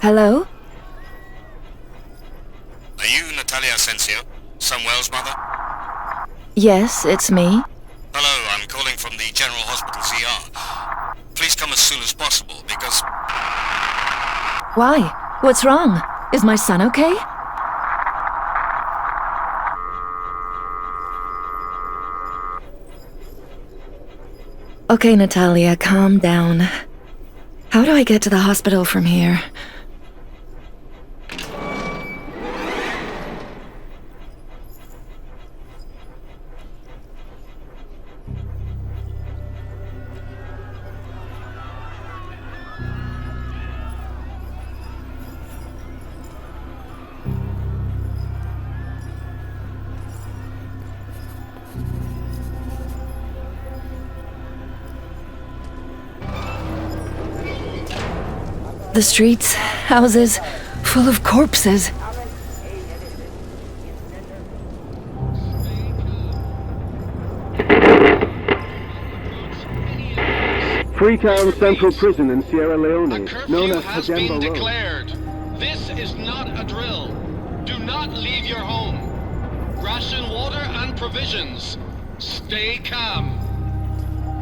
Hello? Are you Natalia Asensio, Samuel's mother? Yes, it's me. Hello, I'm calling from the General Hospital CR. Please come as soon as possible, because... Why? What's wrong? Is my son okay? Okay, Natalia, calm down. How do I get to the hospital from here? The streets, houses, full of corpses. Freetown Central Prison in Sierra Leone, known as has been Pademba Road. declared. This is not a drill. Do not leave your home. Ration water and provisions. Stay calm.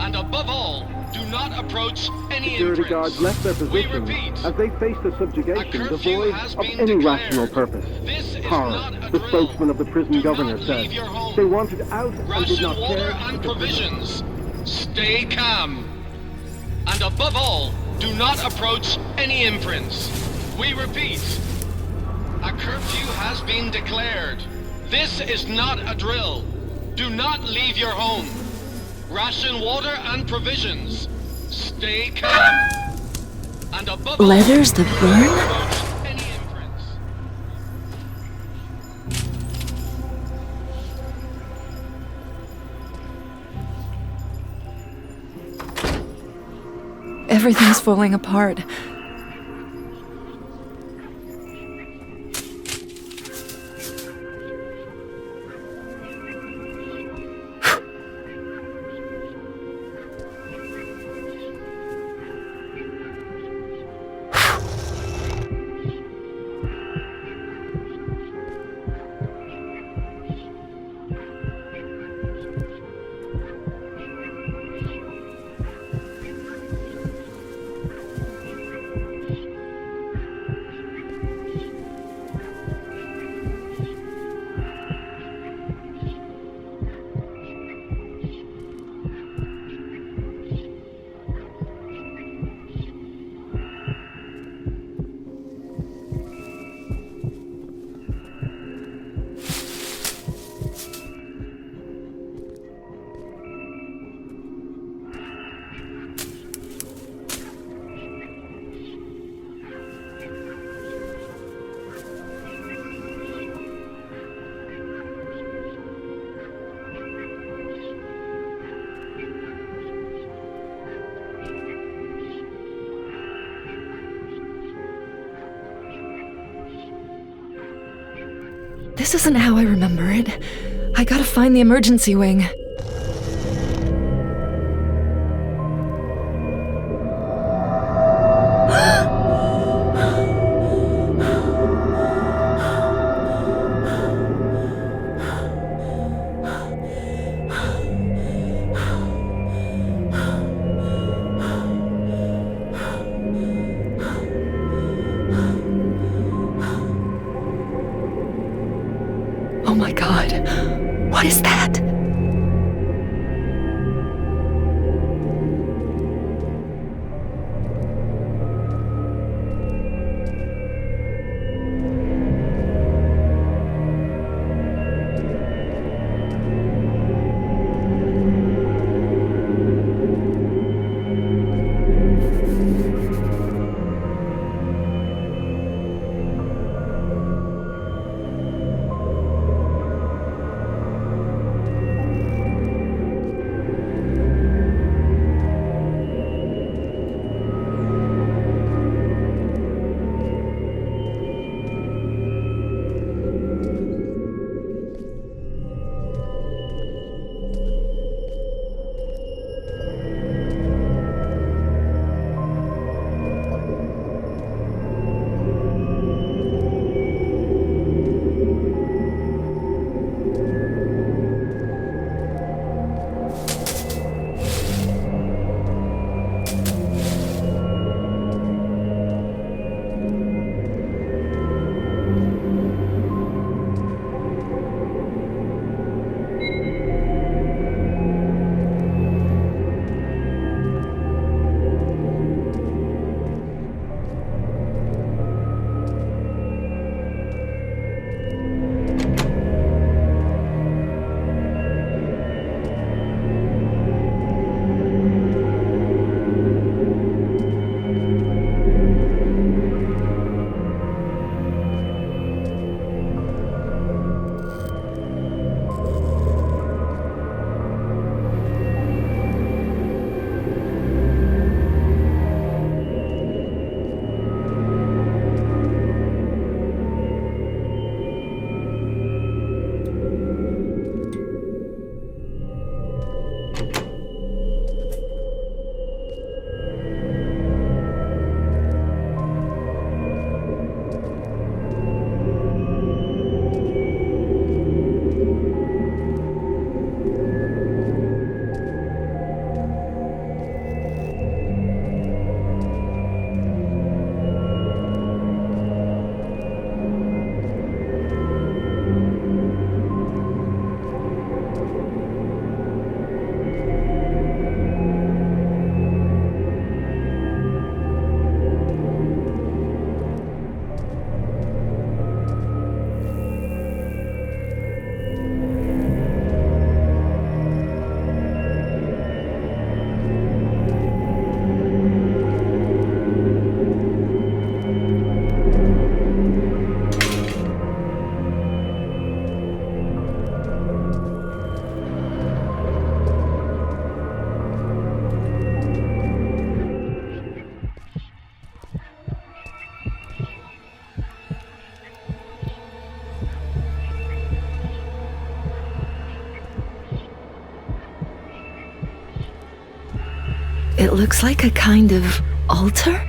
And above all, do not approach any Security imprints. guards left their We positions repeat, as they faced a subjugation a curfew devoid has of been any declared. rational purpose. This is Horror, not a the drill. spokesman of the prison Do governor not said. leave your home. They wanted out and did Ration not water care. and provisions. Stay calm. And above all, do not approach any imprints. We repeat, a curfew has been declared. This is not a drill. Do not leave your home. Ration water and provisions. Stay calm. And above all, Letters that do burn? not approach any imprints. Everything's falling apart. This isn't how I remember it. I gotta find the emergency wing. Oh my god. What is that? It looks like a kind of altar?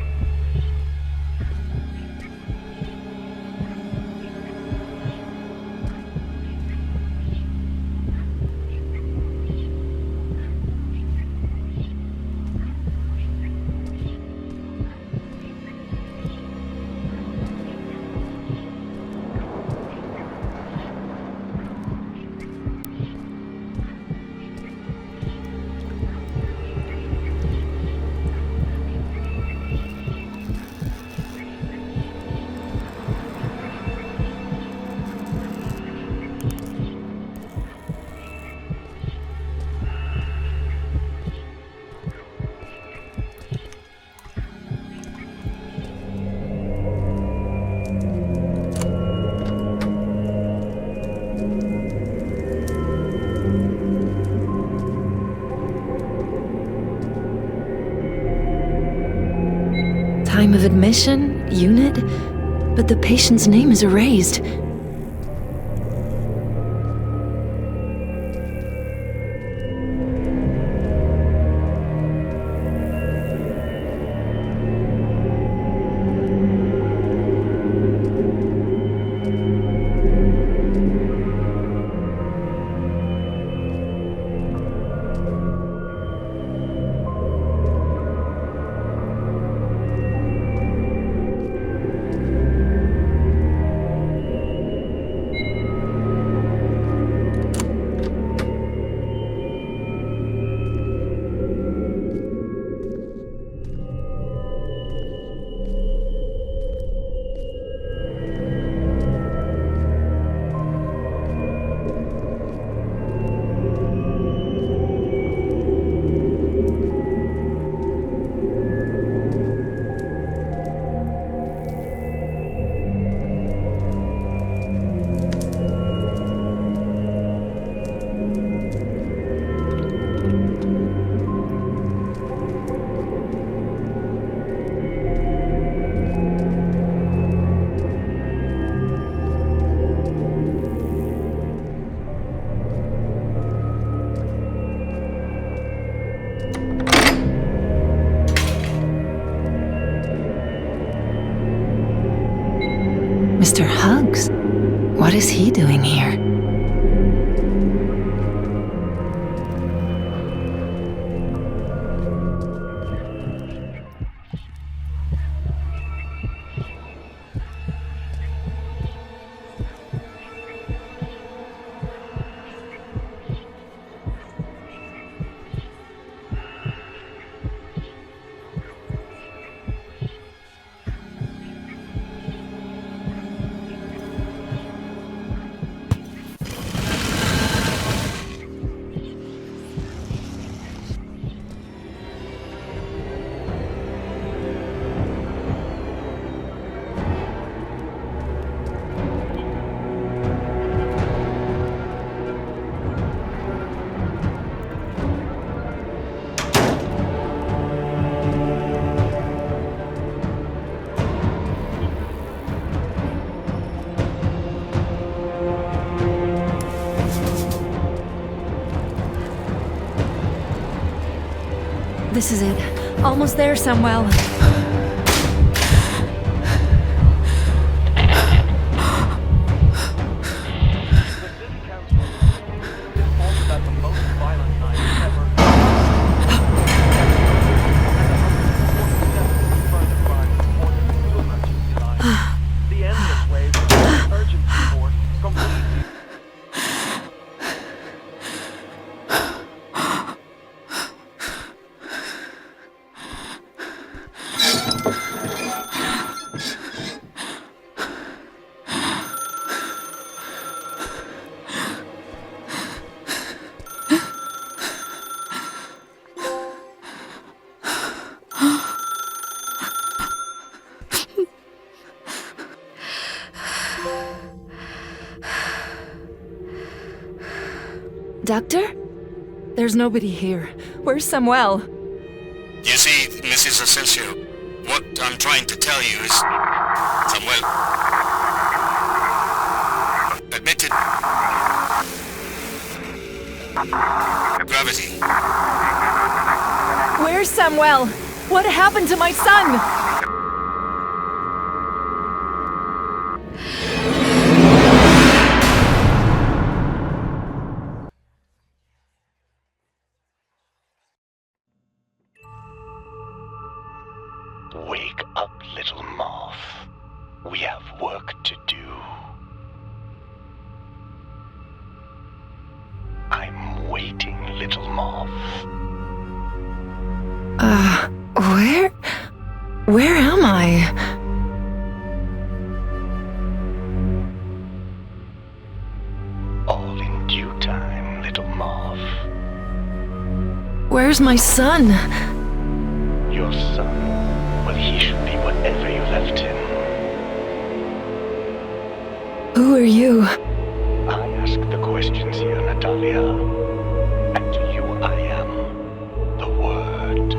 Time of admission, unit, but the patient's name is erased. Mr. Hugs? What is he doing here? This is it. Almost there, Samuel. Doctor? There's nobody here. Where's Samuel? You see, Mrs. Asensio, what I'm trying to tell you is... Samuel... admitted... gravity. Where's Samuel? What happened to my son? Wake up, little moth. We have work to do. I'm waiting, little moth. Where am I? All in due time, little moth. Where's my son? Your son, well, he should be wherever you left him. Who are you? I ask the questions here, Natalia. And to you I am the Word.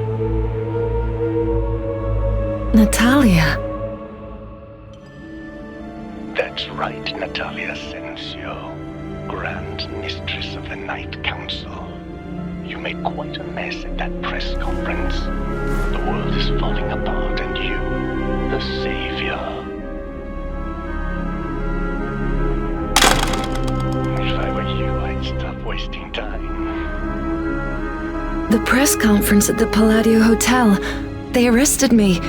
Natalia. That's right, Natalia Sensio, Grand Mistress of the Night Council. You made quite a mess at that press conference. The world is falling apart and you, the savior. If I were you, I'd stop wasting time. The press conference at the Palladio Hotel. They arrested me.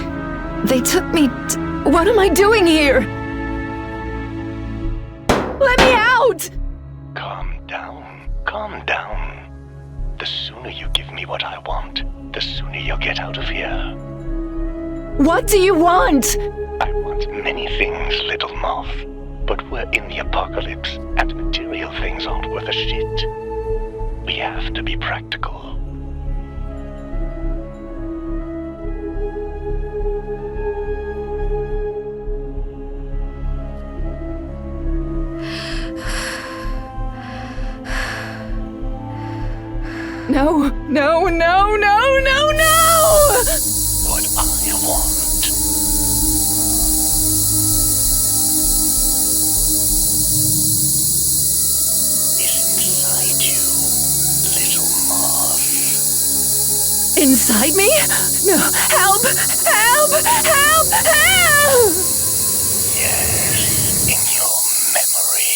They took me What am I doing here? Let me out! Calm down, calm down. The sooner you give me what I want, the sooner you'll get out of here. What do you want? I want many things, little moth. But we're in the apocalypse, and material things aren't worth a shit. We have to be practical. No, no, no, no, no, no! What I want. Inside you, little moth. Inside me? No, help! Help! Help! Help! Yes, in your memory.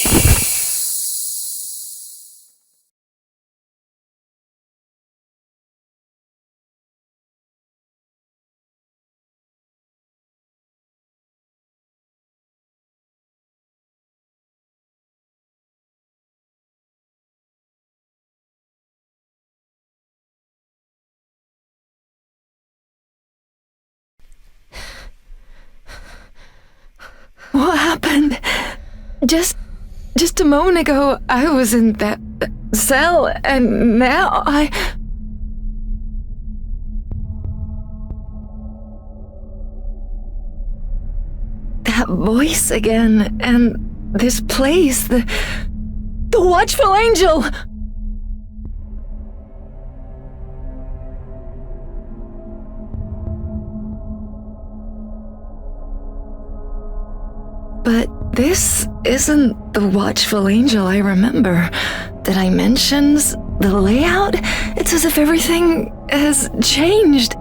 What happened? Just a moment ago, I was in that cell, and now That voice again, and this place, the Watchful Angel! But this isn't the Watchful Angel I remember. The dimensions, the layout, it's as if everything has changed.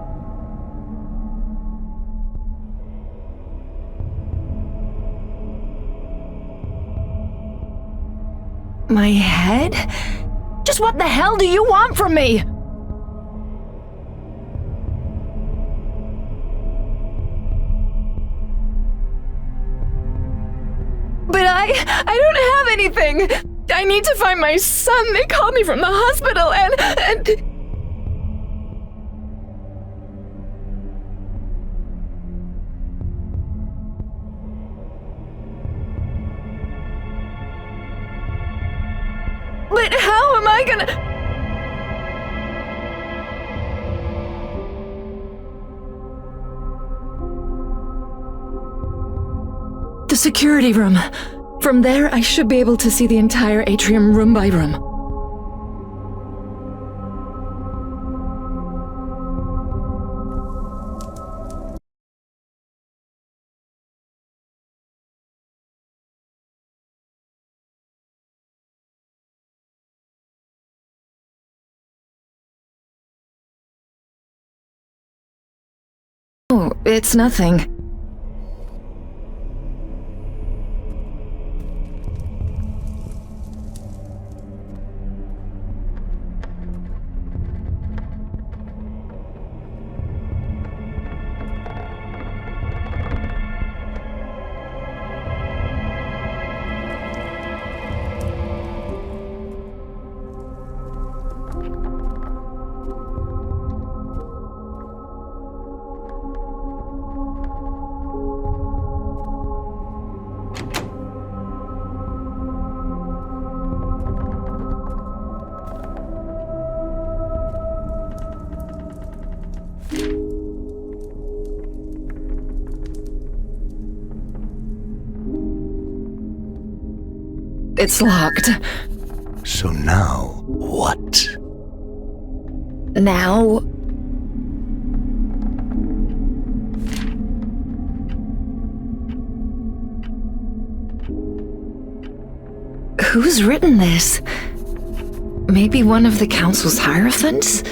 My head? Just what the hell do you want from me? But I don't have anything. I need to find my son. They called me from the hospital and... But how am I gonna... The security room. From there, I should be able to see the entire atrium room by room. Oh, it's nothing. It's locked. So now, what? Now? Who's written this? Maybe one of the council's hierophants?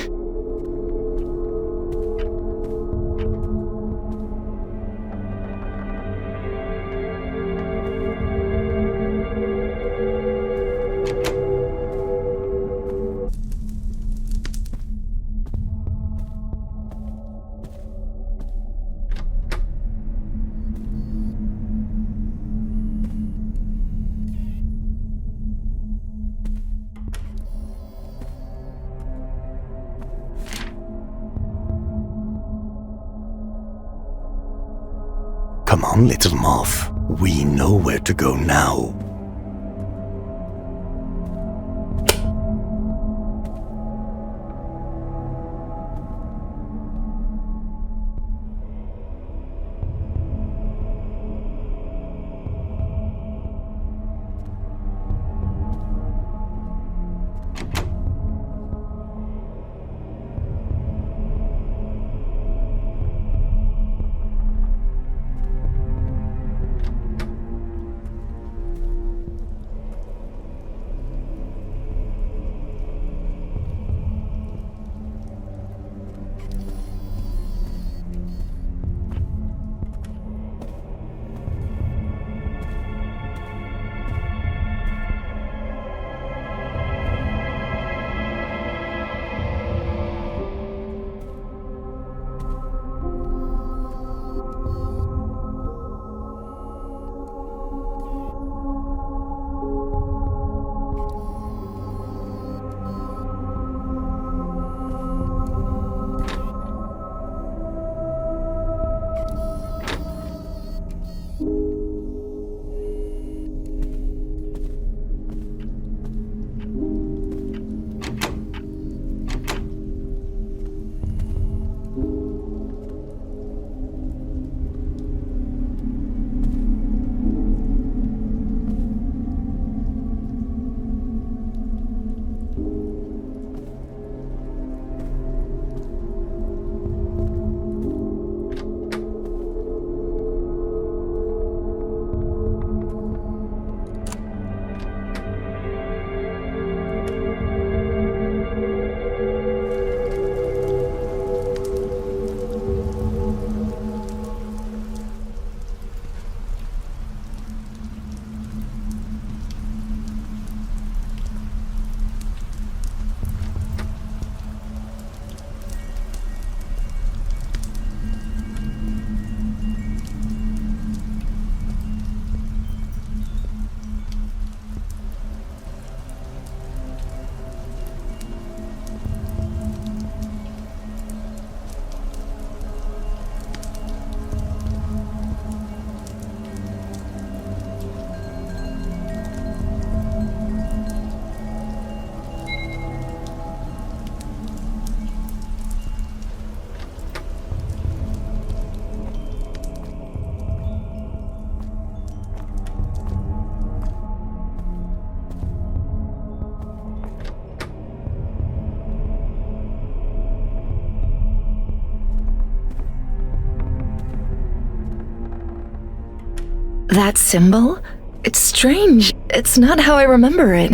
Come on, little moth. We know where to go now. That symbol? It's strange. It's not how I remember it.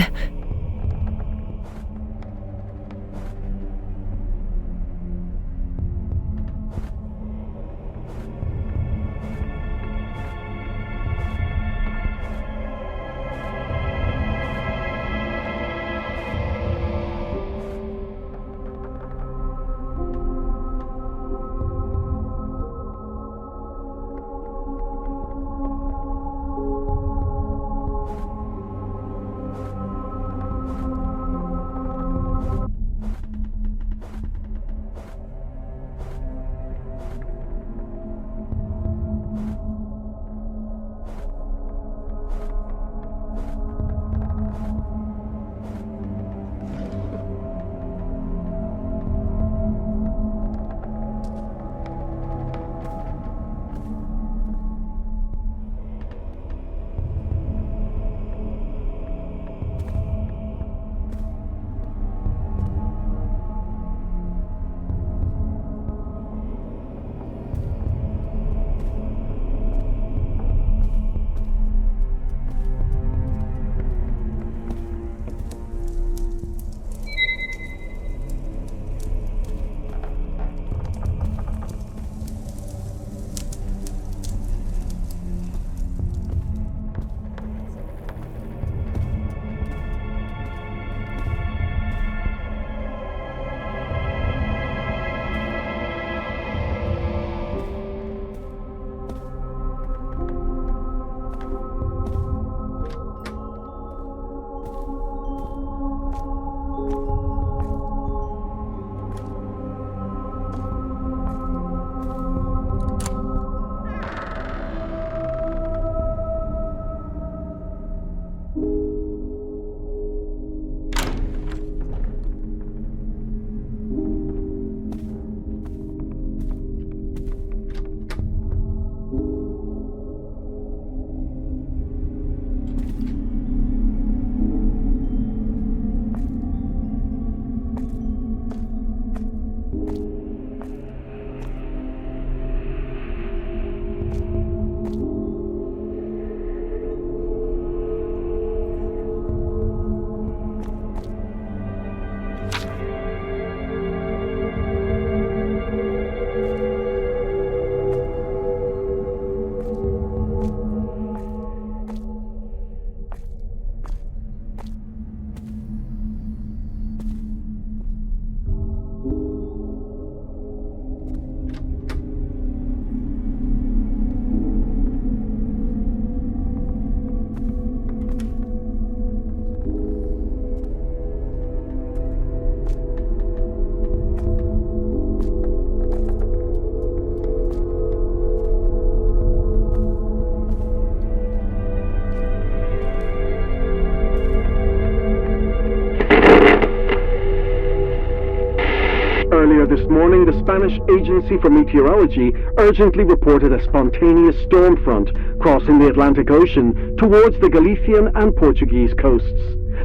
Earlier this morning, the Spanish Agency for Meteorology urgently reported a spontaneous storm front crossing the Atlantic Ocean towards the Galician and Portuguese coasts.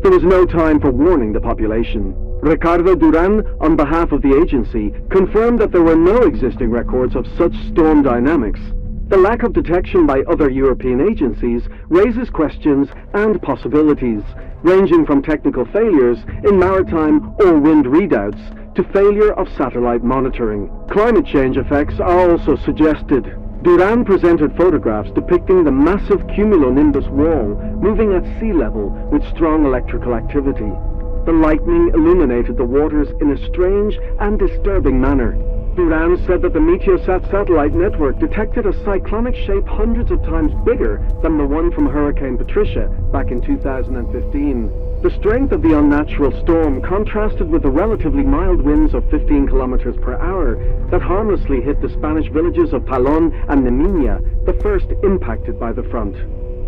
There was no time for warning the population. Ricardo Duran, on behalf of the agency, confirmed that there were no existing records of such storm dynamics. The lack of detection by other European agencies raises questions and possibilities, ranging from technical failures in maritime or wind readouts to failure of satellite monitoring. Climate change effects are also suggested. Duran presented photographs depicting the massive cumulonimbus wall moving at sea level with strong electrical activity. The lightning illuminated the waters in a strange and disturbing manner. Duran said that the Meteosat satellite network detected a cyclonic shape hundreds of times bigger than the one from Hurricane Patricia back in 2015. The strength of the unnatural storm contrasted with the relatively mild winds of 15 kilometers per hour that harmlessly hit the Spanish villages of Palon and Nemiña, the first impacted by the front.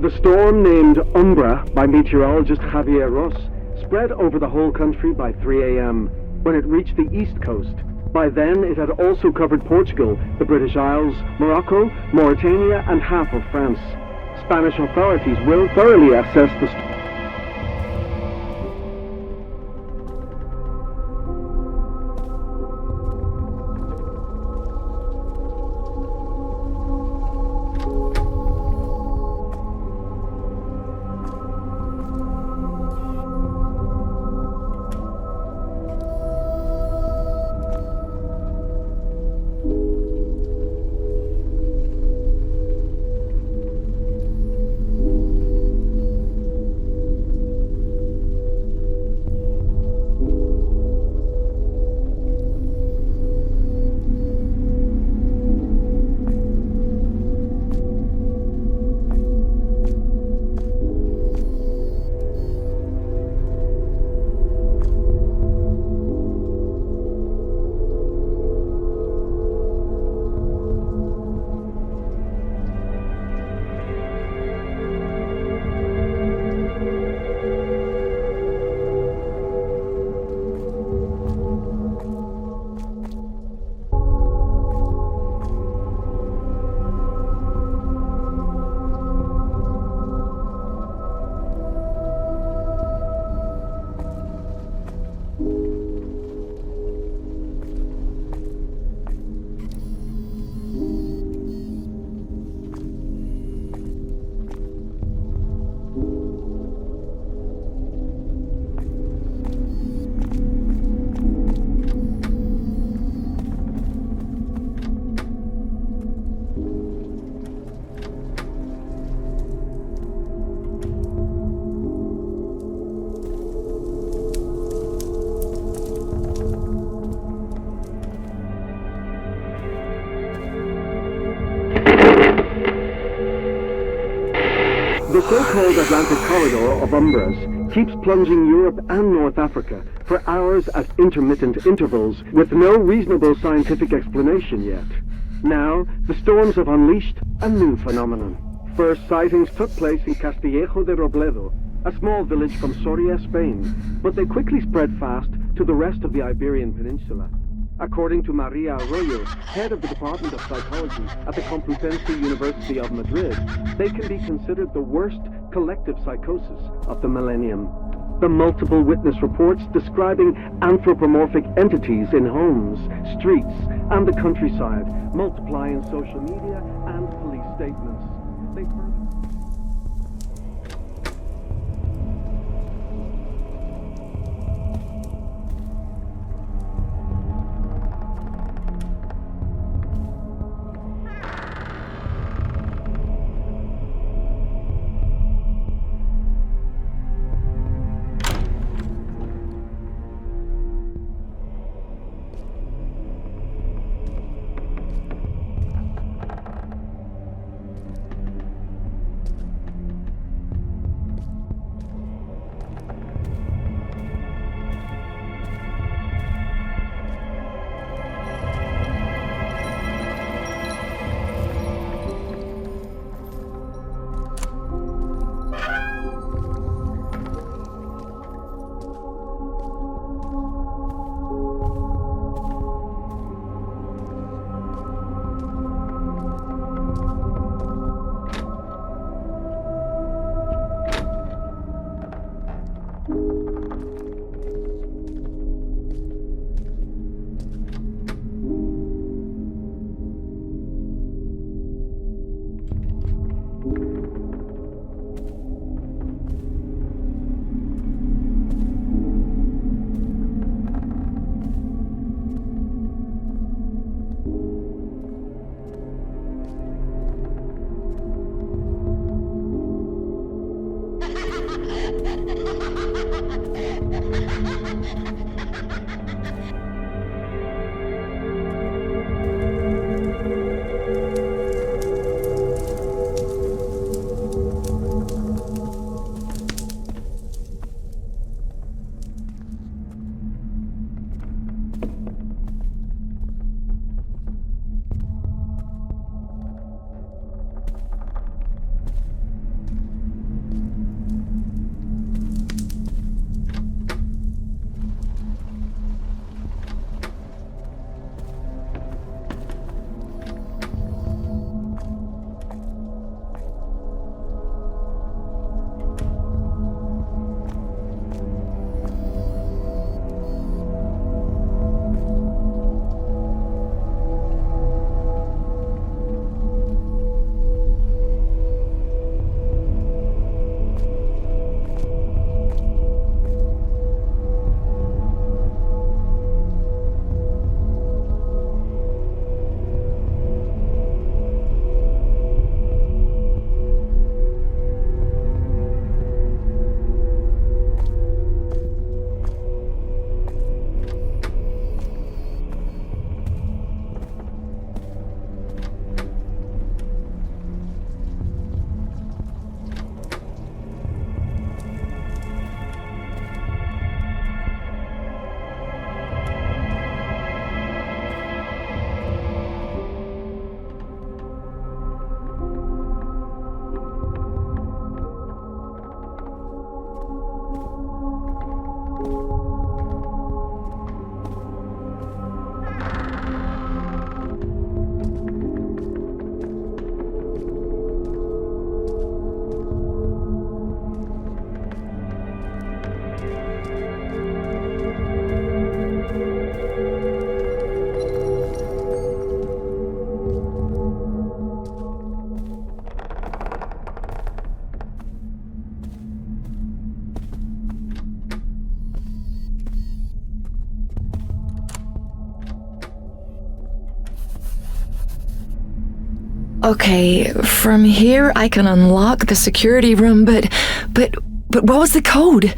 The storm, named Umbra by meteorologist Javier Ros, spread over the whole country by 3 a.m. when it reached the east coast. By then, it had also covered Portugal, the British Isles, Morocco, Mauritania, and half of France. Spanish authorities will thoroughly assess the The so-called Atlantic Corridor of Umbras keeps plunging Europe and North Africa for hours at intermittent intervals with no reasonable scientific explanation yet. Now, the storms have unleashed a new phenomenon. First sightings took place in Castillejo de Robledo, a small village from Soria, Spain, but they quickly spread fast to the rest of the Iberian Peninsula. According to Maria Arroyo, head of the Department of Psychology at the Complutense University of Madrid, they can be considered the worst collective psychosis of the millennium. The multiple witness reports describing anthropomorphic entities in homes, streets, and the countryside multiply in social media and police statements. They further... Okay, from here I can unlock the security room, but what was the code?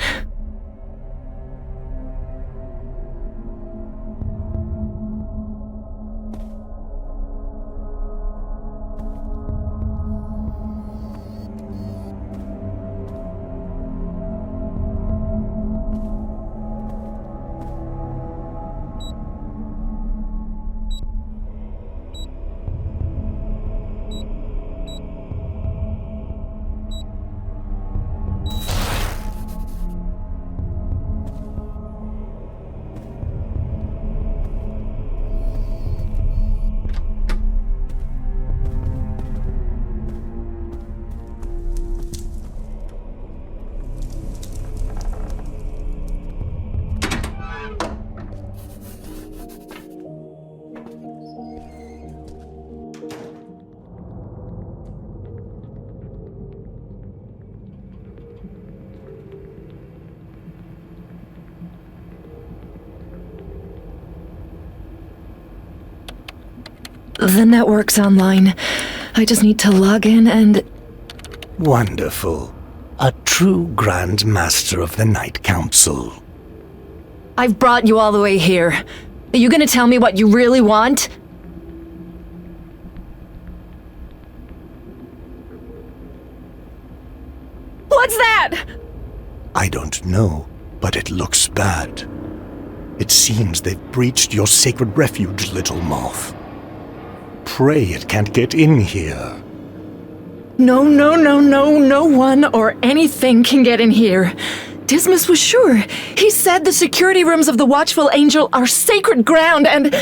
The network's online. I just need to log in and... Wonderful. A true Grand Master of the Night Council. I've brought you all the way here. Are you gonna tell me what you really want? What's that? I don't know, but it looks bad. It seems they've breached your sacred refuge, little moth. Pray it can't get in here. No one or anything can get in here. Dismas was sure. He said the security rooms of the Watchful Angel are sacred ground and...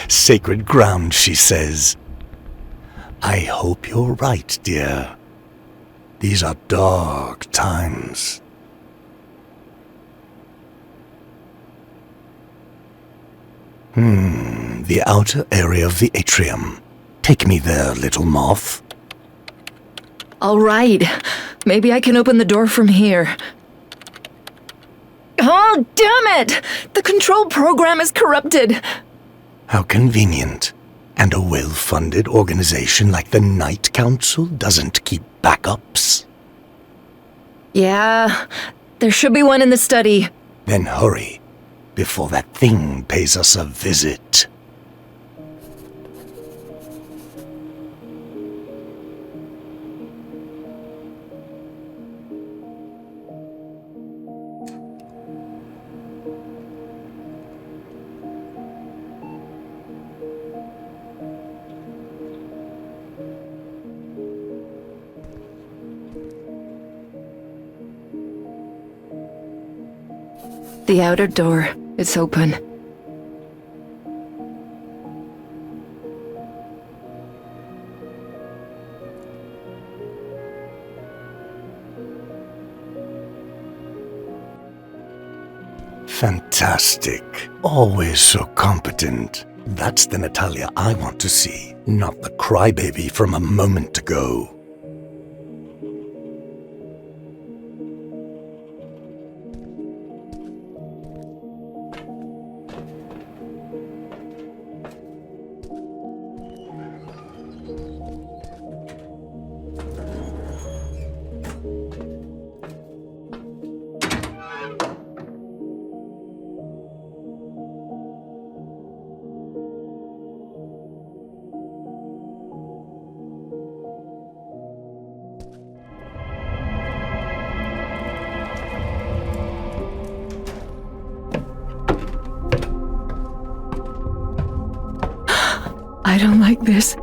Sacred ground, she says. I hope you're right, dear. These are dark times. The outer area of the atrium. Take me there, little moth. All right. Maybe I can open the door from here. Oh, damn it! The control program is corrupted. How convenient. And a well-funded organization like the Night Council doesn't keep backups. Yeah, there should be one in the study. Then hurry, before that thing pays us a visit. The outer door is open. Fantastic. Always so competent. That's the Natalia I want to see, not the crybaby from a moment ago. I don't like this.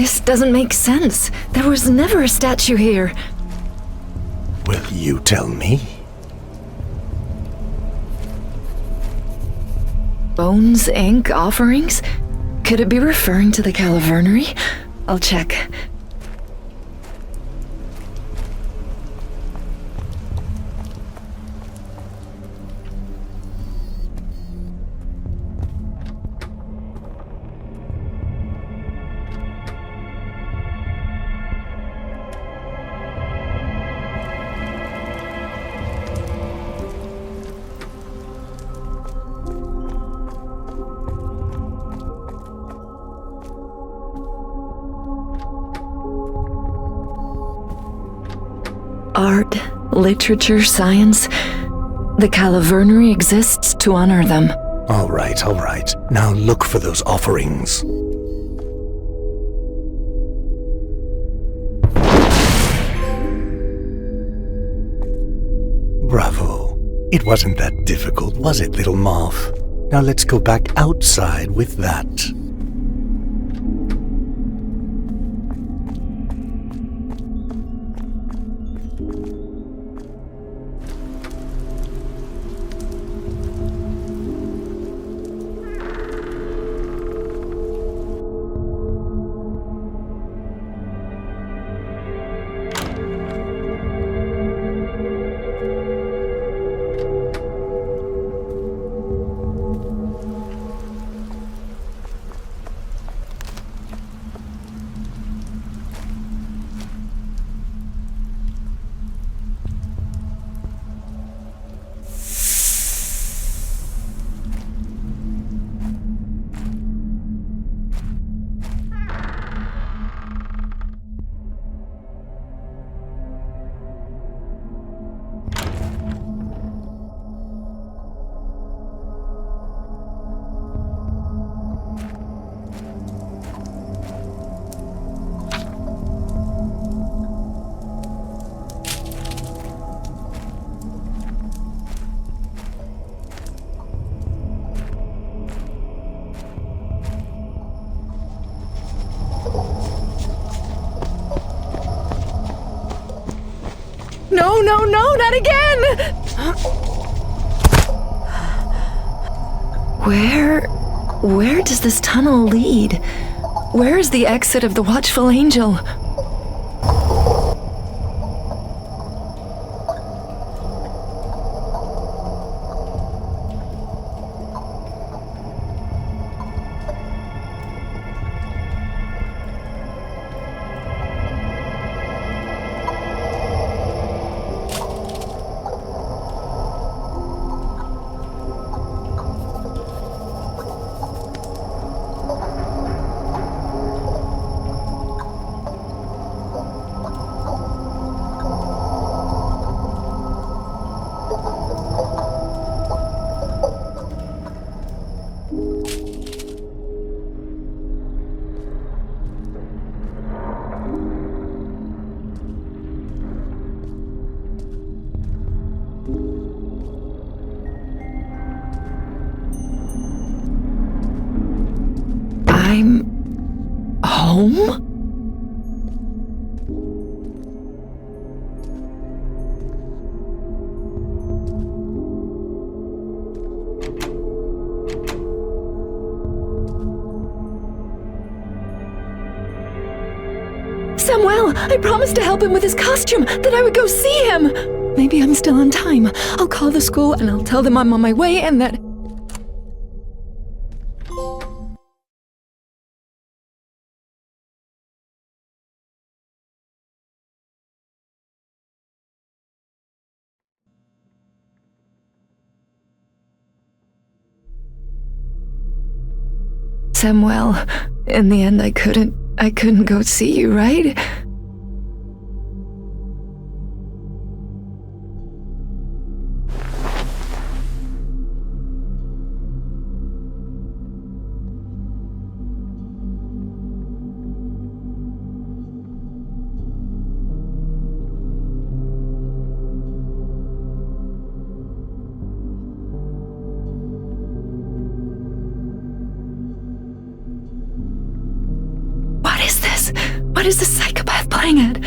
This doesn't make sense. There was never a statue here. Will you tell me? Bones, ink, offerings? Could it be referring to the Calavernery? I'll check. Art, literature, science. The Calavernery exists to honor them. All right. Now look for those offerings. Bravo. It wasn't that difficult, was it, little moth? Now let's go back outside with that. No, not again! Where does this tunnel lead? Where is the exit of the Watchful Angel? I'm home? Samuel, I promised to help him with his costume, that I would go see him. Maybe I'm still on time. I'll call the school and I'll tell them I'm on my way and that... Samuel, in the end I couldn't go see you, right? What is this? What is the psychopath playing at?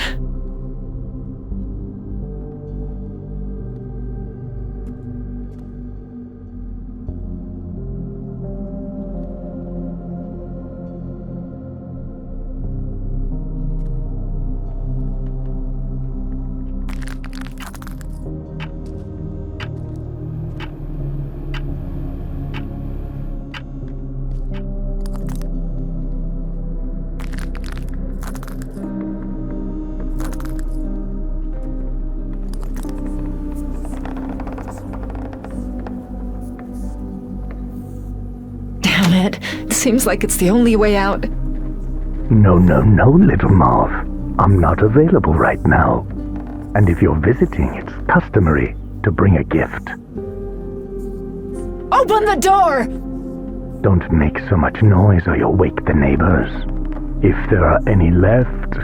It seems like it's the only way out. No, little moth. I'm not available right now. And if you're visiting, it's customary to bring a gift. Open the door! Don't make so much noise or you'll wake the neighbors. If there are any left.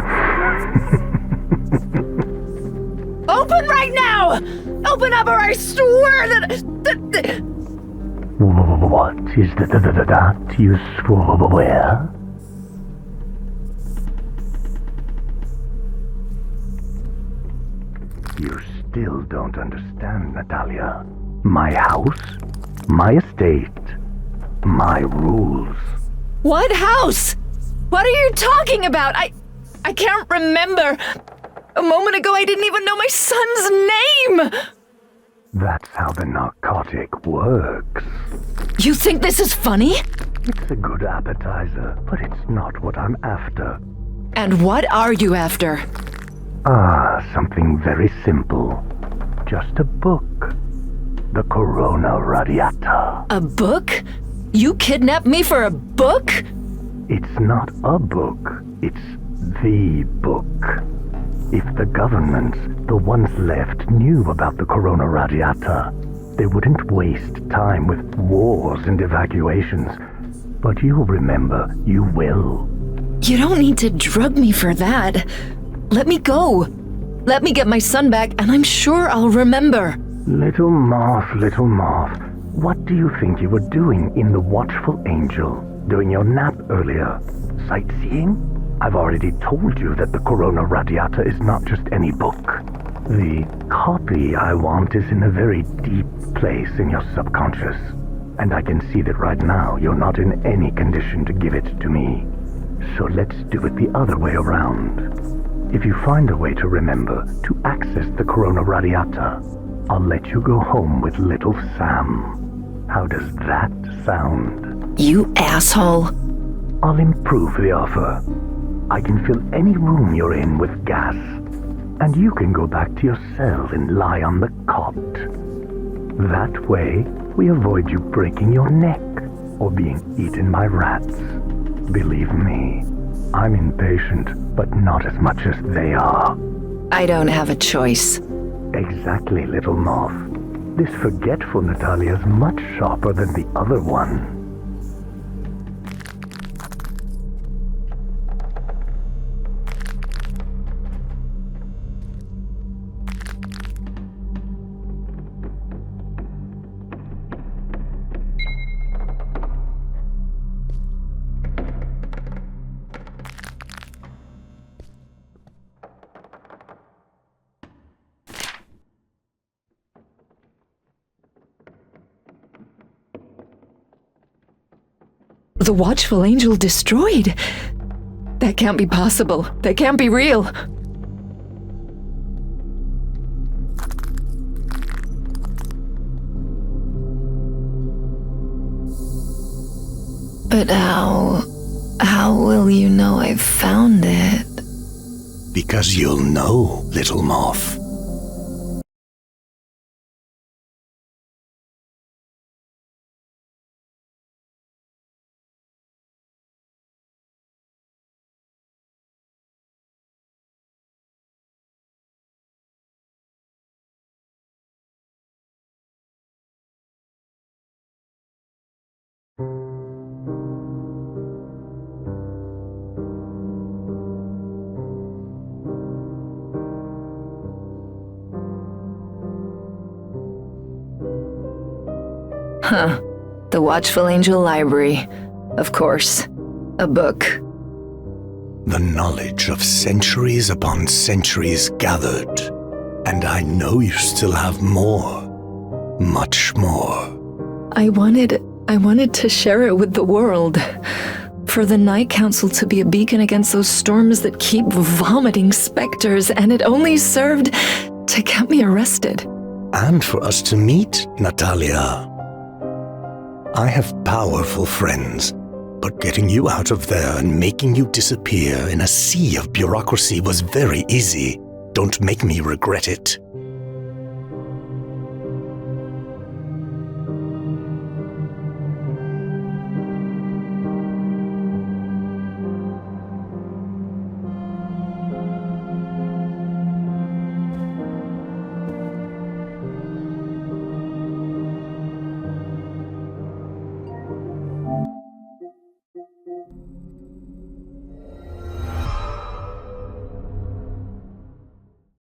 Open right now! Open up or I swear that... What is that you swear? You still don't understand, Natalia. My house, my estate, my rules. What house? What are you talking about? I can't remember. A moment ago I didn't even know my son's name! That's how the narcotic works. You think this is funny? It's a good appetizer, but it's not what I'm after. And what are you after? Something very simple. Just a book. The Corona Radiata. A book? You kidnapped me for a book? It's not a book. It's the book. If the governments, the ones left, knew about the Corona Radiata, they wouldn't waste time with wars and evacuations. But you'll remember, you will. You don't need to drug me for that. Let me go. Let me get my son back, and I'm sure I'll remember. Little moth, what do you think you were doing in the Watchful Angel during your nap earlier? Sightseeing? I've already told you that the Corona Radiata is not just any book. The copy I want is in a very deep place in your subconscious. And I can see that right now you're not in any condition to give it to me. So let's do it the other way around. If you find a way to remember to access the Corona Radiata, I'll let you go home with little Sam. How does that sound? You asshole. I'll improve the offer. I can fill any room you're in with gas, and you can go back to your cell and lie on the cot. That way, we avoid you breaking your neck or being eaten by rats. Believe me, I'm impatient, but not as much as they are. I don't have a choice. Exactly, little moth. This forgetful Natalia's much sharper than the other one. The Watchful Angel destroyed? That can't be possible. That can't be real. But how will you know I've found it? Because you'll know, little moth. Huh. The Watchful Angel Library. Of course. A book. The knowledge of centuries upon centuries gathered. And I know you still have more. Much more. I wanted to share it with the world. For the Night Council to be a beacon against those storms that keep vomiting specters, and it only served to get me arrested. And for us to meet, Natalia. I have powerful friends, but getting you out of there and making you disappear in a sea of bureaucracy was very easy. Don't make me regret it.